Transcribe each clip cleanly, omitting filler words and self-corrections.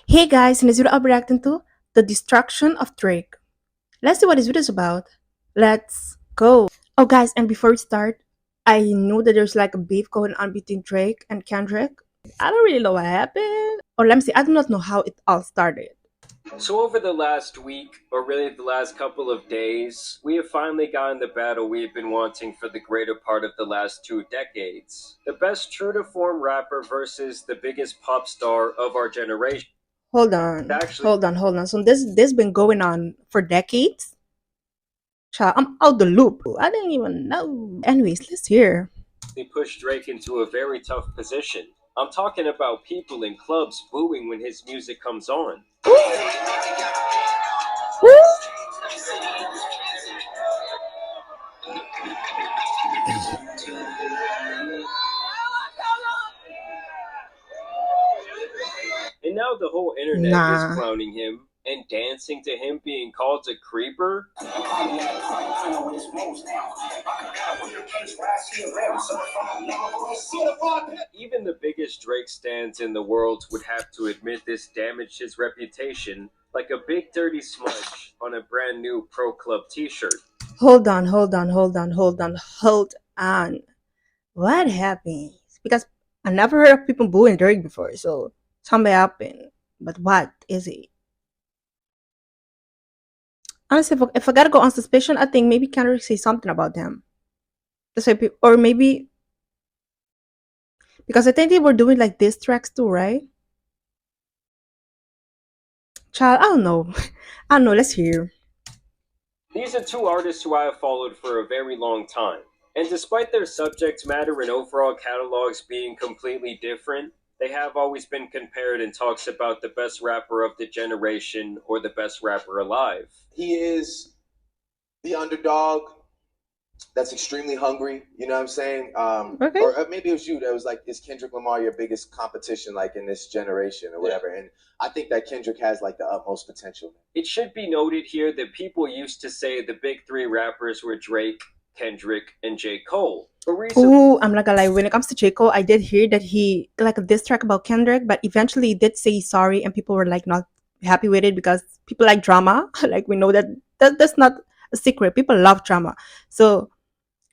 Hey guys, in this video I'll be reacting to The Destruction of Drake. Let's see what this video is about. Let's go. Oh guys, and before we start, I know that there's like a beef going on between Drake and Kendrick. I don't really know what happened. Or let me see, I do not know how it all started. So, over the last week, or really the last couple of days, we have finally gotten the battle we've been wanting for the greater part of the last 2 decades. The best true to form rapper versus the biggest pop star of our generation. Hold on, Actually, hold on. So this been going on for decades? Child, I'm out the loop. I didn't even know. Anyways, let's hear. they pushed Drake into a very tough position. I'm talking about people in clubs booing when his music comes on. And now the whole internet is Nah. clowning him and dancing to him being called a creeper. Even the biggest Drake stans in the world would have to admit this damaged his reputation like a big dirty smudge on a brand new Pro Club t-shirt. Hold on. What happened? Because I never heard of people booing Drake before, so something happened. But what is it? Honestly, if I gotta go on suspicion, I think maybe Kendrick say something about them. That's why or maybe because I think they were doing like diss tracks too, right? Child, I don't know. I don't know. Let's hear. These are two artists who I have followed for a very long time. And despite their subject matter and overall catalogs being completely different, they have always been compared in talks about the best rapper of the generation or the best rapper alive. He is the underdog that's extremely hungry. You know what I'm saying? Okay. Or maybe it was you that was like, is Kendrick Lamar your biggest competition, like in this generation or whatever? And I think that Kendrick has like the utmost potential. It should be noted here that people used to say the big three rappers were Drake, Kendrick, and J. Cole. But recently, Ooh, I'm not gonna lie. When it comes to J. Cole, I did hear that he like a diss track about Kendrick, but eventually he did say sorry, and people were like not happy with it because people like drama. Like we know that's not a secret. People love drama, so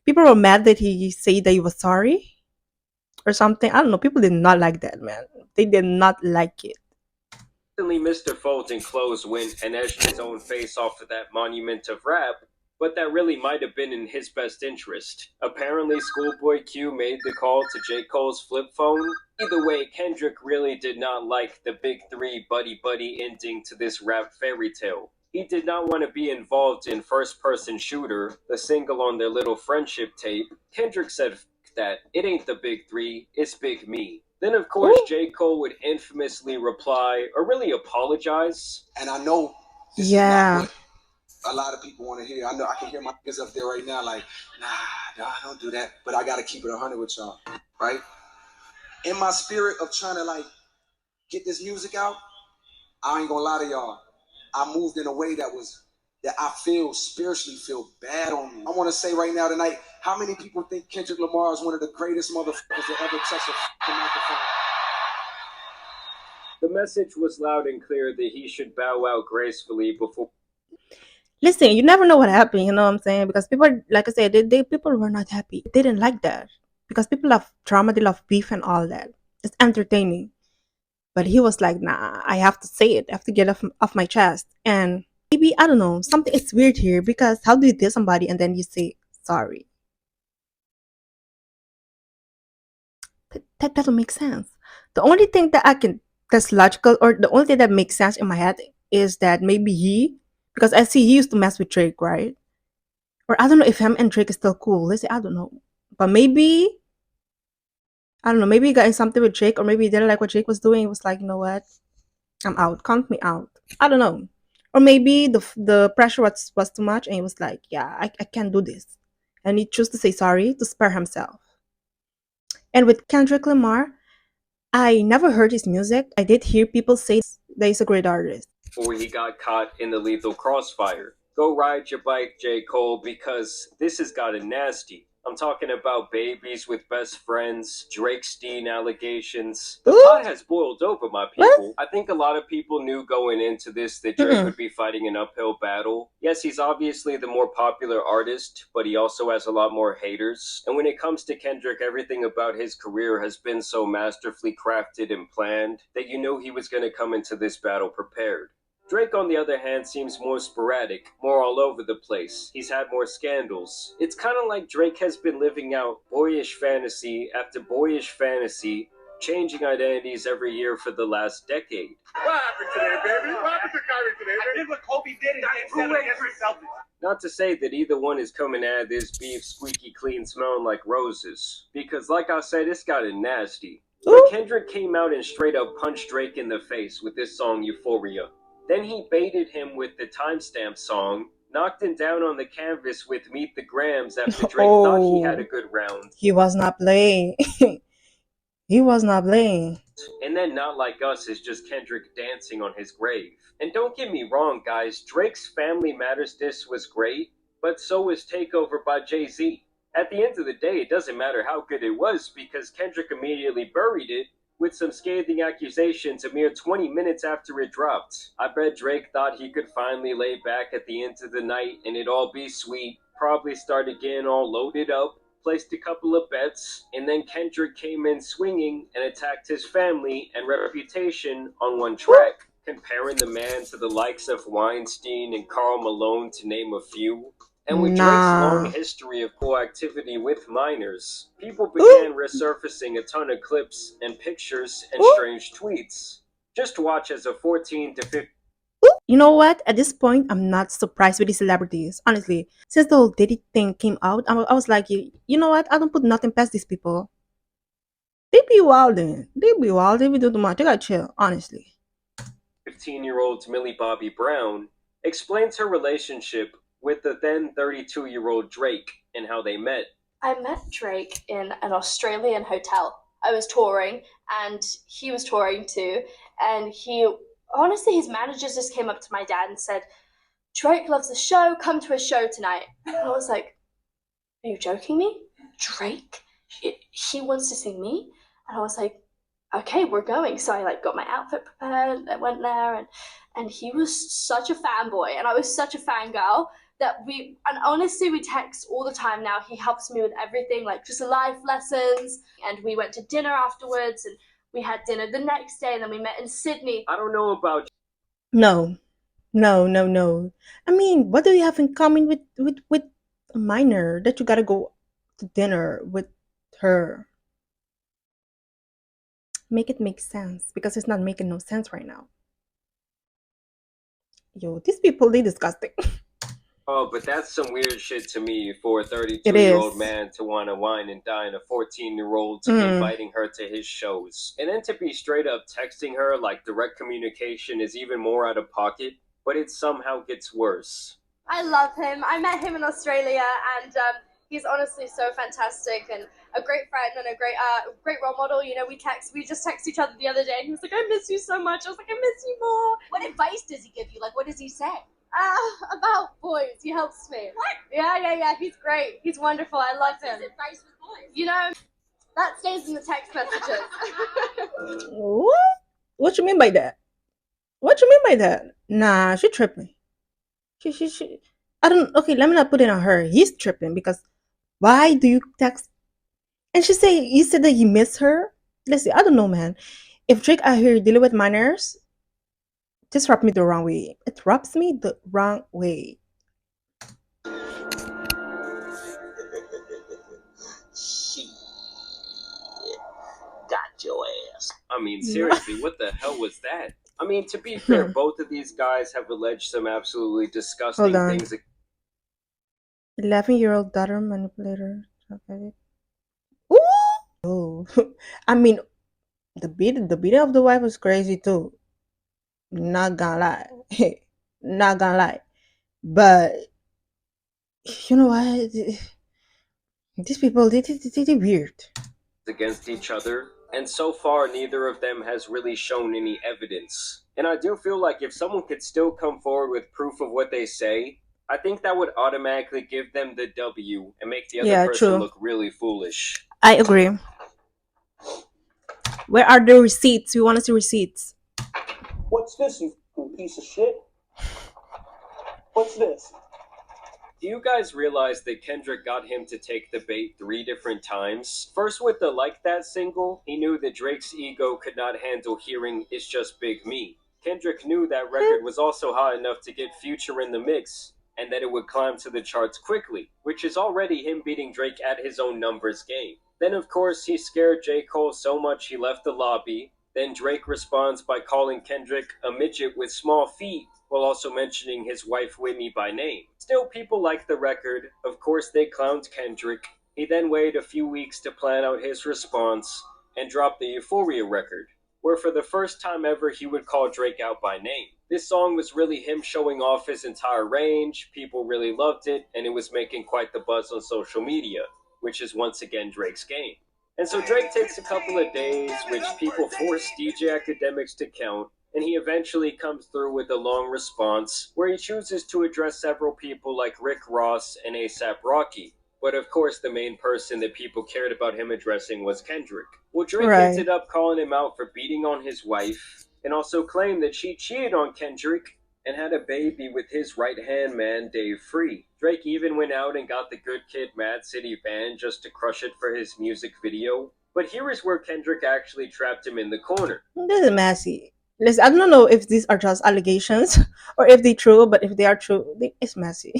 people were mad that he said that he was sorry or something. I don't know. People did not like that, man. They did not like it. Mr. Fulton clothes went and etched his own face off of that monument of rap, but that really might have been in his best interest. Apparently, Schoolboy Q made the call to J. Cole's flip phone. Either way, Kendrick really did not like the big three buddy buddy ending to this rap fairy tale. He did not want to be involved in First Person Shooter, the single on their little friendship tape. Kendrick said that it ain't the big three, it's big me. Then, of course, Ooh. J. Cole would infamously reply or really apologize. And I know this Yeah. is not what a lot of people want to hear. I know I can hear my kids up there right now, like, nah, don't do that. But I gotta keep it 100 with y'all, right? In my spirit of trying to like get this music out, I ain't gonna lie to y'all. I moved in a way that I feel spiritually feel bad on me. I want to say right now tonight, how many people think Kendrick Lamar is one of the greatest motherfuckers to ever touch a microphone? The message was loud and clear that he should bow out gracefully before. Listen, you never know what happened. You know what I'm saying? Because people, like I said, they people were not happy. They didn't like that because people love drama, they love beef and all that. It's entertaining. But he was like, nah, I have to say it. I have to get off my chest. And maybe, I don't know, something is weird here because how do you diss somebody and then you say sorry? That doesn't make sense. The only thing that's logical, or the only thing that makes sense in my head is that maybe because I see he used to mess with Drake, right? Or I don't know if him and Drake is still cool. Let's say, I don't know. But maybe, I don't know, maybe he got in something with Drake, or maybe he didn't like what Drake was doing. He was like, you know what? I'm out. Count me out. I don't know. Or maybe the pressure was too much and he was like, yeah, I can't do this. And he chose to say sorry to spare himself. And with Kendrick Lamar, I never heard his music. I did hear people say that he's a great artist. Before he got caught in the lethal crossfire. Go ride your bike, J. Cole, because this has gotten nasty. I'm talking about babies with best friends, Drake Steen allegations. The Ooh, pot has boiled over, my what? people. I think a lot of people knew going into this that Drake Mm-mm. would be fighting an uphill battle. Yes, he's obviously the more popular artist, but he also has a lot more haters. And when it comes to Kendrick, everything about his career has been so masterfully crafted and planned that you knew he was going to come into this battle prepared. Drake, on the other hand, seems more sporadic, more all over the place. He's had more scandals. It's kind of like Drake has been living out boyish fantasy after boyish fantasy, changing identities every year for the last decade. What happened today, baby? What happened to Kyrie today, baby? I did what Kobe did in Game 7 against the Celtics. Not to say that either one is coming out of this beef squeaky clean smelling like roses, because like I said, it's gotten nasty. But Ooh. Kendrick came out and straight up punched Drake in the face with this song Euphoria. Then he baited him with the timestamp song, knocked him down on the canvas with Meet the Grams after Drake thought he had a good round. He was not playing. He was not playing. And then Not Like Us is just Kendrick dancing on his grave. And don't get me wrong, guys, Drake's Family Matters diss was great, but so was Takeover by Jay-Z. At the end of the day, it doesn't matter how good it was because Kendrick immediately buried it with some scathing accusations a mere 20 minutes after it dropped. I bet Drake thought he could finally lay back at the end of the night and it'd all be sweet, probably start again all loaded up, placed a couple of bets, and then Kendrick came in swinging and attacked his family and reputation on one track, comparing the man to the likes of Weinstein and Karl Malone to name a few. And with Drake's long history of activity with minors, people began resurfacing a ton of clips and pictures and strange tweets. Just watch as a 14 to 15. You know what? At this point, I'm not surprised with these celebrities. Honestly, since the whole Diddy thing came out, I was like, you know what? I don't put nothing past these people. They be wildin'. They be wild. They be doing too much. They gotta chill, honestly. 15-year-old Millie Bobby Brown explains her relationship with the then 32-year-old Drake and how they met. I met Drake in an Australian hotel. I was touring and he was touring too. And honestly, his managers just came up to my dad and said, Drake loves the show, come to a show tonight. And I was like, are you joking me? Drake? He wants to see me? And I was like, okay, we're going. So I got my outfit prepared, I went there and he was such a fanboy and I was such a fangirl that and honestly we text all the time now. He helps me with everything, just life lessons, and we went to dinner afterwards and we had dinner the next day and then we met in Sydney. I don't know about No. I mean, what do you have in common with a minor that you gotta go to dinner with her? Make it make sense, because it's not making no sense right now. Yo, these people, they disgusting. Oh, but that's some weird shit to me for a It 32-year-old is. man to want to wine and dine a 14-year-old to be inviting her to his shows. And then to be straight up texting her like direct communication is even more out of pocket, but it somehow gets worse. I love him. I met him in Australia and he's honestly so fantastic and a great friend and a great role model. You know, we just texted each other the other day and he was like, I miss you so much. I was like, I miss you more. What advice does he give you? What does he say? About boys. He helps me. What? Yeah. He's great. He's wonderful. I love him. His advice with boys. You know, that stays in the text messages. What? What you mean by that? What you mean by that? Nah, she tripping. She. I don't. Okay, let me not put it on her. He's tripping because why do you text? And you said that you miss her. Listen, I don't know, man. If Drake out here dealing with minors, this rubbed me the wrong way. It rubs me the wrong way. Shit. Got your ass. I mean, seriously, what the hell was that? I mean, to be fair, both of these guys have alleged some absolutely disgusting Hold on. things. 11-year-old daughter manipulator. Ooh! Oh, I mean, the beat of the wife was crazy too. Not gonna lie, not gonna lie. But you know what? These people, they weird. Against each other, and so far neither of them has really shown any evidence. And I do feel like if someone could still come forward with proof of what they say, I think that would automatically give them the W and make the other Yeah, person true. look really foolish. I agree. Where are the receipts? We want to see receipts. What's this, you piece of shit? What's this? Do you guys realize that Kendrick got him to take the bait 3 different times? First with the Like That single, he knew that Drake's ego could not handle hearing It's Just Big Me. Kendrick knew that record was also hot enough to get Future in the mix, and that it would climb to the charts quickly, which is already him beating Drake at his own numbers game. Then of course he scared J. Cole so much he left the lobby. Then Drake responds by calling Kendrick a midget with small feet, while also mentioning his wife Whitney by name. Still, people liked the record. Of course, they clowned Kendrick. He then waited a few weeks to plan out his response and dropped the Euphoria record, where for the first time ever he would call Drake out by name. This song was really him showing off his entire range, people really loved it, and it was making quite the buzz on social media, which is once again Drake's game. And so Drake takes a couple of days, which people force DJ Academics to count, and he eventually comes through with a long response where he chooses to address several people like Rick Ross and ASAP Rocky. But of course, the main person that people cared about him addressing was Kendrick. Well, Drake Right. ended up calling him out for beating on his wife and also claimed that she cheated on Kendrick and had a baby with his right-hand man, Dave Free. Drake even went out and got the Good Kid Mad City band just to crush it for his music video. But here is where Kendrick actually trapped him in the corner. This is messy. Listen, I don't know if these are just allegations or if they true, but if they are true, it's messy.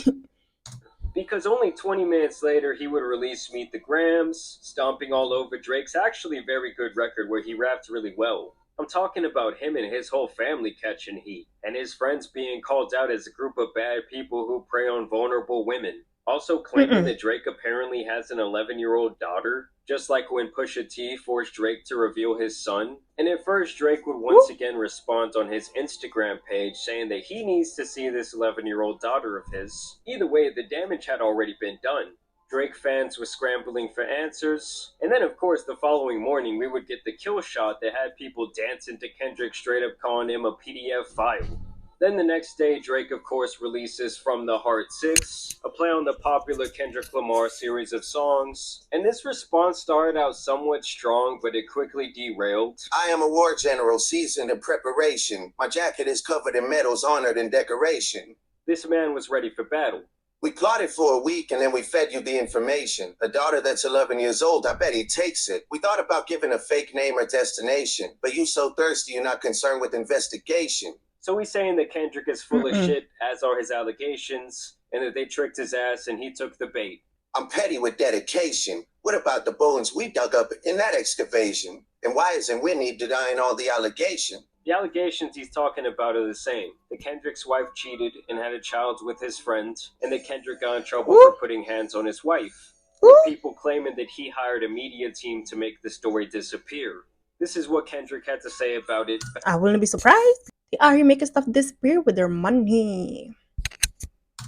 Because only 20 minutes later he would release Meet the Grams, stomping all over Drake's actually very good record where he rapped really well. I'm talking about him and his whole family catching heat, and his friends being called out as a group of bad people who prey on vulnerable women. Also claiming that Drake apparently has an 11-year-old daughter, just like when Pusha T forced Drake to reveal his son. And at first Drake would once again respond on his Instagram page saying that he needs to see this 11-year-old daughter of his. Either way, the damage had already been done. Drake fans were scrambling for answers. And then, of course, the following morning, we would get the kill shot that had people dancing to Kendrick, straight up calling him a PDF file. Then the next day, Drake, of course, releases From the Heart 6, a play on the popular Kendrick Lamar series of songs. And this response started out somewhat strong, but it quickly derailed. I am a war general seasoned in preparation. My jacket is covered in medals, honored in decoration. This man was ready for battle. We plotted for a week and then we fed you the information. A daughter that's 11 years old, I bet he takes it. We thought about giving a fake name or destination, but you so thirsty you're not concerned with investigation. So he's saying that Kendrick is full of shit, as are his allegations, and that they tricked his ass and he took the bait. I'm petty with dedication. What about the bones we dug up in that excavation? And why isn't Whitney denying all the allegation? The allegations he's talking about are the same. That Kendrick's wife cheated and had a child with his friend, and that Kendrick got in trouble for putting hands on his wife. With people claiming that he hired a media team to make the story disappear. This is what Kendrick had to say about it. I wouldn't be surprised. They are here making stuff disappear with their money.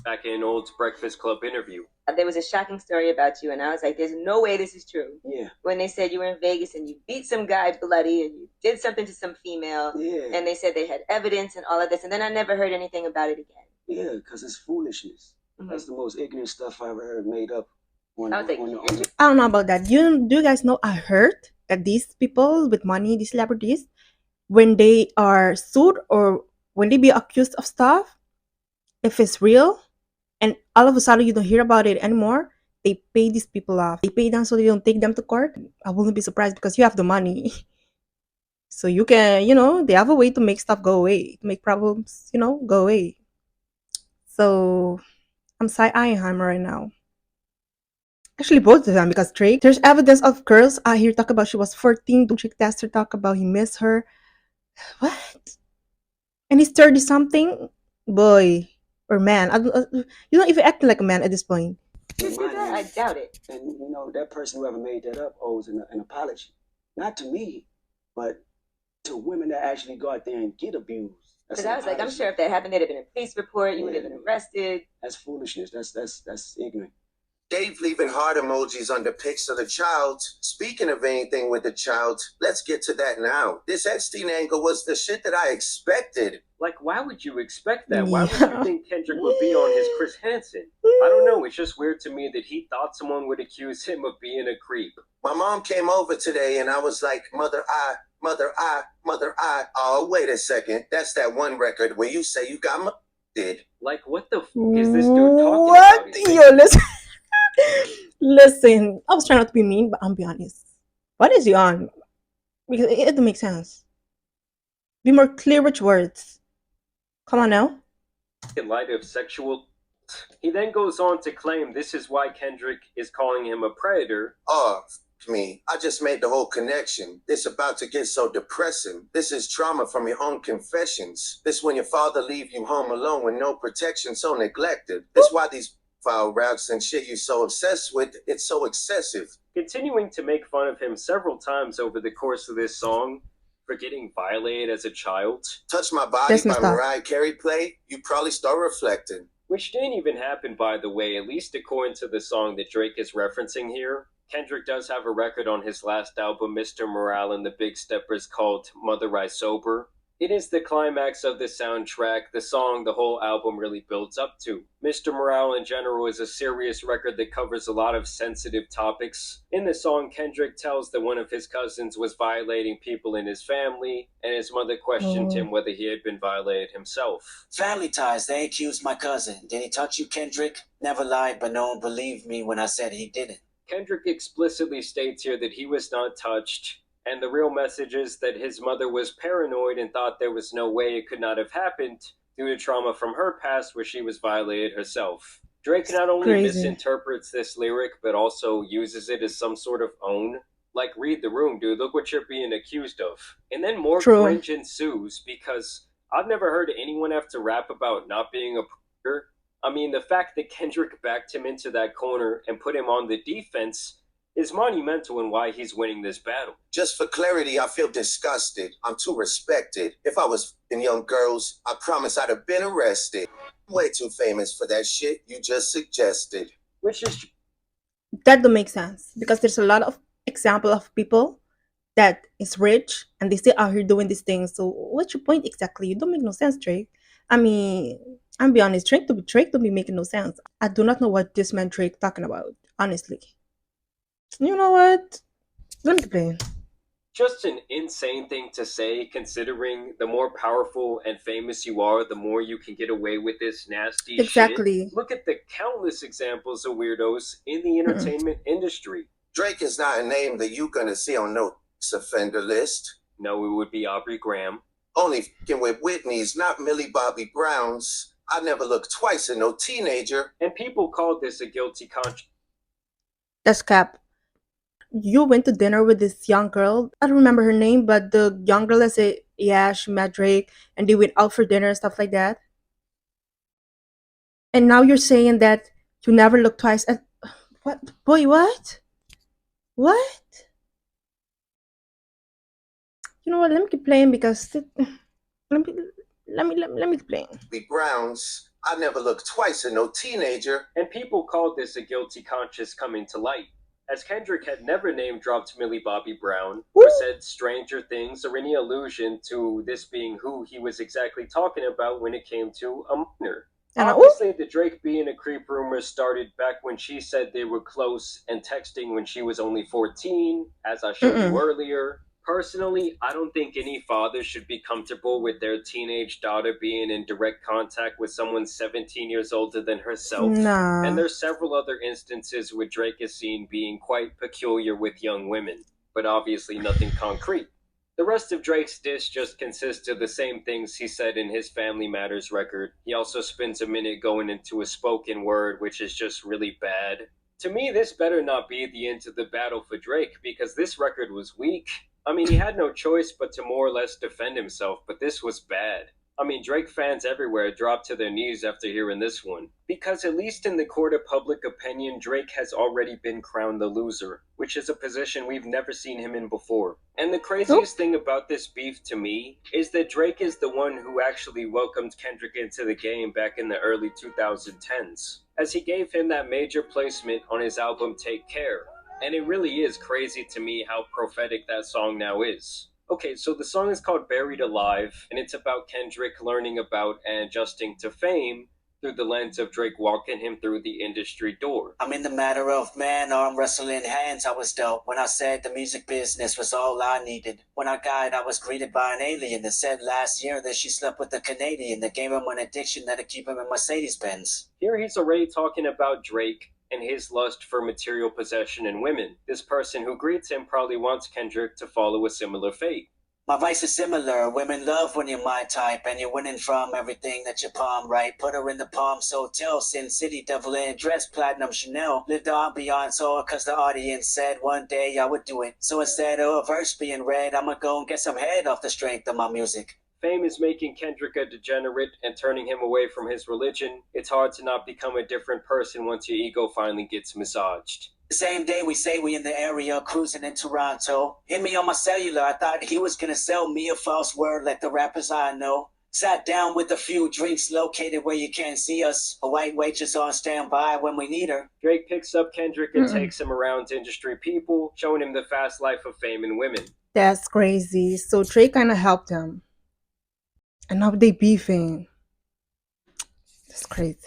Back in an old Breakfast Club interview. There was a shocking story about you, and I was like, there's no way this is true. Yeah. When they said you were in Vegas and you beat some guy bloody and you did something to some female, Yeah. and they said they had evidence and all of this, and then I never heard anything about it again. Yeah, because it's foolishness. Mhm. That's the most ignorant stuff I ever heard made up. I was like, I don't know about that. Do you guys know? I heard that these people with money, these celebrities, when they are sued or when they be accused of stuff, if it's real, and all of a sudden you don't hear about it anymore, they pay these people off. They pay them so they don't take them to court. I wouldn't be surprised because you have the money. So you can, they have a way to make stuff go away, to make problems, go away. So I'm side-eyeing him right now. Actually, both of them, because Drake, there's evidence of girls out here talk about she was 14. Drake Tester talk about he missed her. What? And he's 30 something? Boy. Or man. You don't even act like a man at this point. You see that? I doubt it. And, that person whoever made that up owes an apology. Not to me, but to women that actually go out there and get abused. Because I was like, I'm sure if that happened, there'd have been a police report, you would have been arrested. That's foolishness. That's ignorant. Dave leaving heart emojis under pics of the child. Speaking of anything with the child, let's get to that now. This Epstein angle was the shit that I expected. Like, why would you expect that? Why would you Yeah. think Kendrick would be on his Chris Hansen? I don't know, it's just weird to me that he thought someone would accuse him of being a creep. My mom came over today and I was like, Mother, oh, wait a second. That's that one record where you say you got did. Like, what the f is this dude talking What? about? He's Yo, listen. Listen, I was trying not to be mean, but I'm be honest. What is you on? Because it doesn't make sense. Be more clear with words. Come on now. in light of sexual. He then goes on to claim this is why Kendrick is calling him a predator. Oh, me. I just made the whole connection. This about to get so depressing. This is trauma from your own confessions. This when your father leave you home alone with no protection, so neglected. This why these foul raps and shit you so obsessed with, it's so excessive. Continuing to make fun of him several times over the course of this song for getting violated as a child. Touch My Body That's by messed up. Mariah Carey play, you probably start reflecting. Which didn't even happen, by the way, at least according to the song that Drake is referencing here. Kendrick does have a record on his last album, Mr. Morale and the Big Steppers, called Mother I Sober. It is the climax of the soundtrack, the song the whole album really builds up to. Mr. Morale in general is a serious record that covers a lot of sensitive topics. In the song, Kendrick tells that one of his cousins was violating people in his family, and his mother questioned him whether he had been violated himself. Family ties, they accused my cousin. Did he touch you, Kendrick? Never lied, but no one believed me when I said he didn't. Kendrick explicitly states here that he was not touched, and the real message is that his mother was paranoid and thought there was no way it could not have happened due to trauma from her past where she was violated herself. Drake not only Crazy. misinterprets this lyric, but also uses it as some sort of own. Like, read the room, dude, look what you're being accused of. And then more True. cringe ensues because I've never heard anyone have to rap about not being a predator. I mean, the fact that Kendrick backed him into that corner and put him on the defense is monumental in why he's winning this battle. Just for clarity, I feel disgusted. I'm too respected. If I was in young girls, I promise I'd have been arrested. I'm way too famous for that shit you just suggested. Which is That don't make sense because there's a lot of example of people that is rich and they still out here doing these things. So what's your point exactly? You don't make no sense, Drake. I mean, I'm be honest, Drake to be making no sense. I do not know what this man Drake talking about, honestly. You know what? Let me play. just an insane thing to say, considering the more powerful and famous you are, the more you can get away with this nasty Exactly. shit. Look at the countless examples of weirdos in the entertainment industry. Drake is not a name that you're gonna see on no offender list. No, it would be Aubrey Graham. Only f***ing with Whitney's, not Millie Bobby Brown's. I never looked twice at no teenager. And people called this a guilty conscience. That's cap. You went to dinner with this young girl. I don't remember her name, but the young girl that said, yeah, she met Drake and they went out for dinner and stuff like that. And now you're saying that you never look twice at what? Boy, what? What? You know what? Let me keep playing because let me keep playing. Be Browns. I never looked twice at no teenager. And people called this a guilty conscience coming to light, as Kendrick had never name-dropped Millie Bobby Brown, or said Stranger Things, or any allusion to this being who he was exactly talking about when it came to a minor. And Obviously, the Drake being a creep rumor started back when she said they were close and texting when she was only 14, as I showed you earlier. Personally, I don't think any father should be comfortable with their teenage daughter being in direct contact with someone 17 years older than herself. Nah. And there's several other instances where Drake is seen being quite peculiar with young women, but obviously nothing concrete. The rest of Drake's diss just consists of the same things he said in his Family Matters record. He also spends a minute going into a spoken word, which is just really bad. To me, this better not be the end of the battle for Drake, because this record was weak. I mean, he had no choice but to more or less defend himself, but this was bad. I mean, Drake fans everywhere dropped to their knees after hearing this one. Because at least in the court of public opinion, Drake has already been crowned the loser, which is a position we've never seen him in before. And the craziest thing about this beef to me is that Drake is the one who actually welcomed Kendrick into the game back in the early 2010s, as he gave him that major placement on his album Take Care. And it really is crazy to me how prophetic that song now is. Okay, so the song is called Buried Alive, and it's about Kendrick learning about and adjusting to fame through the lens of Drake walking him through the industry door. I'm in the matter of man, arm wrestling hands. I was dope when I said the music business was all I needed. When I got, I was greeted by an alien that said last year that she slept with a Canadian that gave him an addiction that'd keep him in Mercedes-Benz. Here he's already talking about Drake and his lust for material possession and women. This person who greets him probably wants Kendrick to follow a similar fate. My vice is similar. Women love when you're my type and you're winning from everything that you palm right. Put her in the Palms Hotel, Sin City, Devil in Dress, Platinum Chanel. Live the ambiance all cause the audience said one day I would do it. So instead of a verse being read, I'ma go and get some head off the strength of my music. Fame is making Kendrick a degenerate and turning him away from his religion. It's hard to not become a different person once your ego finally gets massaged. The same day we say we in the area cruising in Toronto. Hit me on my cellular, I thought he was gonna sell me a false word like the rappers I know. Sat down with a few drinks located where you can't see us. A white waitress on standby when we need her. Drake picks up Kendrick and takes him around industry people, showing him the fast life of fame and women. That's crazy. So Drake kind of helped him. And now they beefing. That's crazy.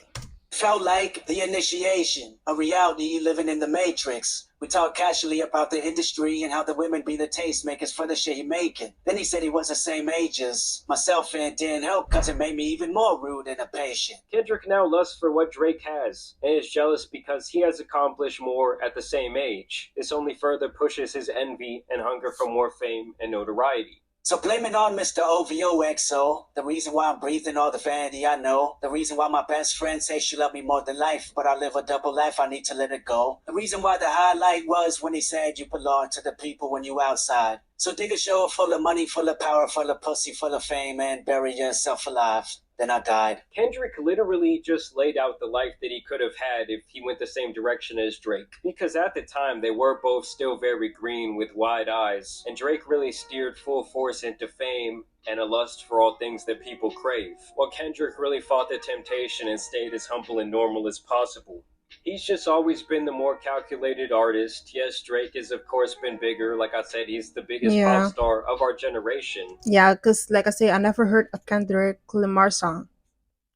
Felt like the initiation, a reality living in the matrix. We talk casually about the industry and how the women be the tastemakers for the shit he making. Then he said he was the same age as myself and didn't help cause it made me even more rude and impatient. Kendrick now lusts for what Drake has, and is jealous because he has accomplished more at the same age. This only further pushes his envy and hunger for more fame and notoriety. So blame it on Mr. OVOXO, the reason why I'm breathing all the vanity I know, the reason why my best friend say she love me more than life, but I live a double life, I need to let it go. The reason why the highlight was when he said you belong to the people when you outside. So dig a show full of money, full of power, full of pussy, full of fame, and bury yourself alive. Then I died. Kendrick literally just laid out the life that he could have had if he went the same direction as Drake. Because at the time, they were both still very green with wide eyes, and Drake really steered full force into fame and a lust for all things that people crave, while Kendrick really fought the temptation and stayed as humble and normal as possible. He's just always been the more calculated artist. Yes, Drake has of course been bigger. Like I said, he's the biggest pop star of our generation. Yeah, because like I say, I never heard a Kendrick Lamar song.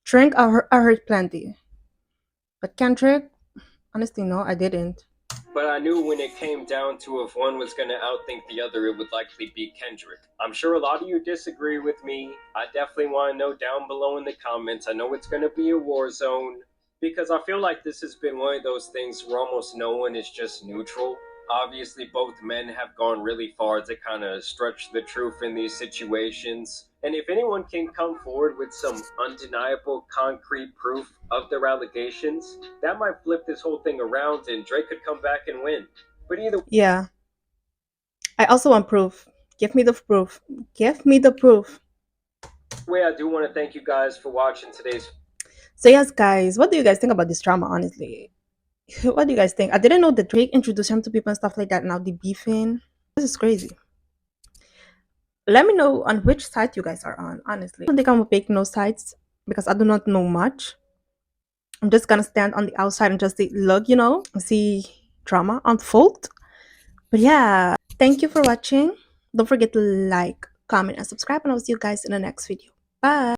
Drake, I heard plenty. But Kendrick, honestly, no, I didn't. But I knew when it came down to if one was going to outthink the other, it would likely be Kendrick. I'm sure a lot of you disagree with me. I definitely want to know down below in the comments. I know it's going to be a war zone, because I feel like this has been one of those things where almost no one is just neutral. Obviously, both men have gone really far to kind of stretch the truth in these situations. And if anyone can come forward with some undeniable, concrete proof of their allegations, that might flip this whole thing around and Drake could come back and win. But either way, Yeah. I also want proof. Give me the proof. Give me the proof. I do want to thank you guys for watching today's. So yes, guys, what do you guys think about this drama, honestly? What do you guys think? I didn't know that Drake introduced him to people and stuff like that. Now they beefing. This is crazy. Let me know on which side you guys are on, honestly. I don't think I'm gonna pick no sides because I do not know much. I'm just gonna stand on the outside and just look, see drama unfold. But yeah, thank you for watching. Don't forget to like, comment, and subscribe, and I'll see you guys in the next video. Bye.